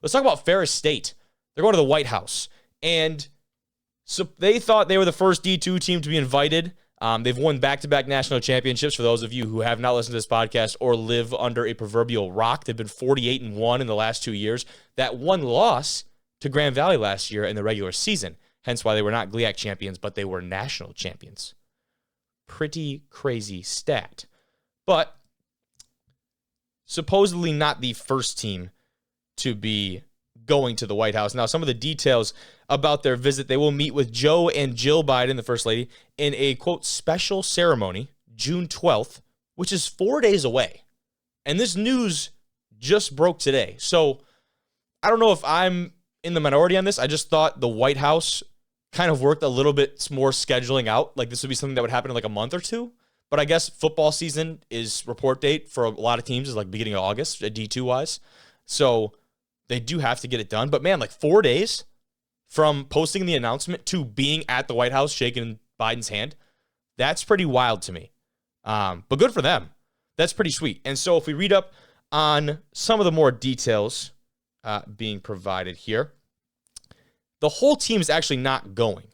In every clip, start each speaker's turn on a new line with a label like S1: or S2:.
S1: Let's talk about Ferris State. They're going to the White House. And so they thought they were the first D2 team to be invited. They've won back-to-back national championships. For those of you who have not listened to this podcast or live under a proverbial rock, they've been 48-1 in the last 2 years. That one loss to Grand Valley last year in the regular season, hence why they were not GLIAC champions, but they were national champions. Pretty crazy stat. But supposedly not the first team to be going to the White House. Now, some of the details about their visit: they will meet with Joe and Jill Biden, the First Lady, in a, quote, special ceremony, June 12th, which is 4 days away. And this news just broke today. So I don't know if I'm in the minority on this. I just thought the White House kind of worked a little bit more scheduling out. Like this would be something that would happen in like a month or two. But I guess football season is report date for a lot of teams is like beginning of August, D2 wise. So they do have to get it done. But man, like 4 days from posting the announcement to being at the White House shaking Biden's hand, that's pretty wild to me. But good for them. That's pretty sweet. And so if we read up on some of the more details being provided here, the whole team is actually not going,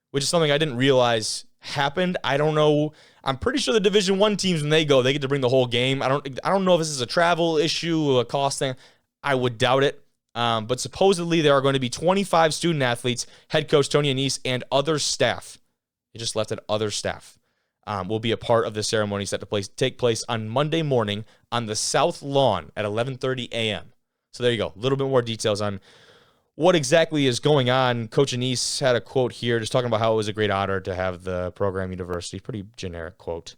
S1: which is something I didn't realize happened. I don't know. I'm pretty sure the Division I teams, when they go, they get to bring the whole game. I don't know if this is a travel issue, a cost thing. I would doubt it. But supposedly there are going to be 25 student athletes, head coach Tony Anise, and other staff. He just left it, other staff will be a part of the ceremony set to take place on Monday morning on the South Lawn at 11:30 a.m. So there you go. A little bit more details on what exactly is going on. Coach Anise had a quote here just talking about how it was a great honor to have the program university. Pretty generic quote,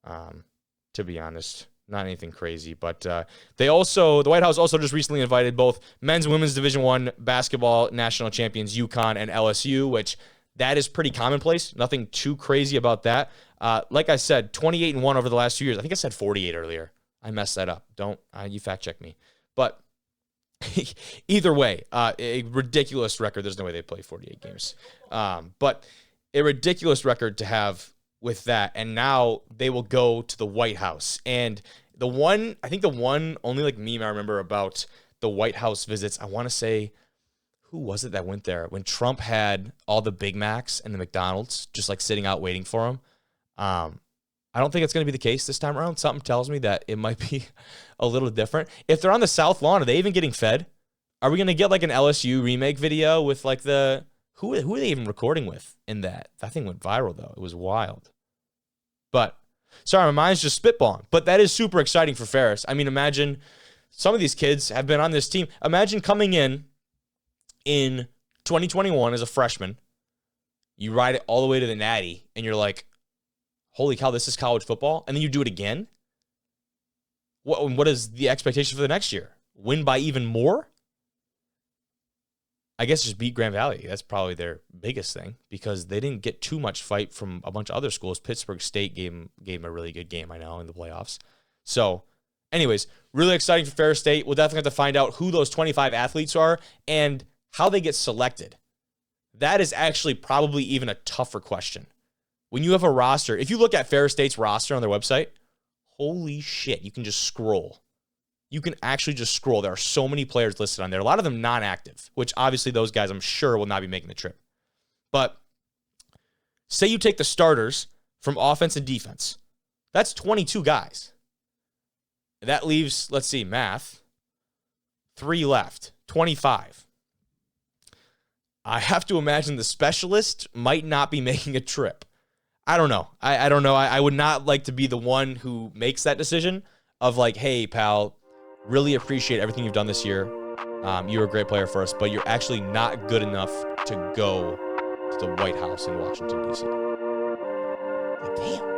S1: to be honest. Not anything crazy, but the White House also just recently invited both men's and women's Division I basketball national champions UConn and LSU, which that is pretty commonplace. Nothing too crazy about that. Like I said, 28-1 over the last 2 years. I think I said 48 earlier. I messed that up. Don't you fact check me. But either way, a ridiculous record. There's no way they play 48 games. But a ridiculous record to have with that, and now they will go to the White House. And the one only like meme I remember about the White House visits, I want to say, who was it that went there when Trump had all the Big Macs and the McDonald's just like sitting out waiting for him? I don't think it's going to be the case this time around. Something tells me that it might be a little different. If they're on the South Lawn, are they even getting fed? Are we going to get like an LSU remake video with like who are they even recording with in that? That thing went viral, though. It was wild. But, sorry, my mind's just spitballing. But that is super exciting for Ferris. I mean, imagine some of these kids have been on this team. Imagine coming in 2021 as a freshman. You ride it all the way to the Natty, and you're like, holy cow, this is college football? And then you do it again? What is the expectation for the next year? Win by even more? I guess just beat Grand Valley. That's probably their biggest thing because they didn't get too much fight from a bunch of other schools. Pittsburgh State gave a really good game, I know, in the playoffs. So, anyways, really exciting for Ferris State. We'll definitely have to find out who those 25 athletes are and how they get selected. That is actually probably even a tougher question. When you have a roster, if you look at Ferris State's roster on their website, holy shit, you can just scroll. You can actually just scroll. There are so many players listed on there. A lot of them non-active, which obviously those guys I'm sure will not be making the trip. But say you take the starters from offense and defense. That's 22 guys. That leaves, let's see, math. 3 left. 25. I have to imagine the specialist might not be making a trip. I don't know. I don't know. I would not like to be the one who makes that decision of like, hey, pal, really appreciate everything you've done this year. You're a great player for us, but you're actually not good enough to go to the White House in Washington, D.C. Like, damn.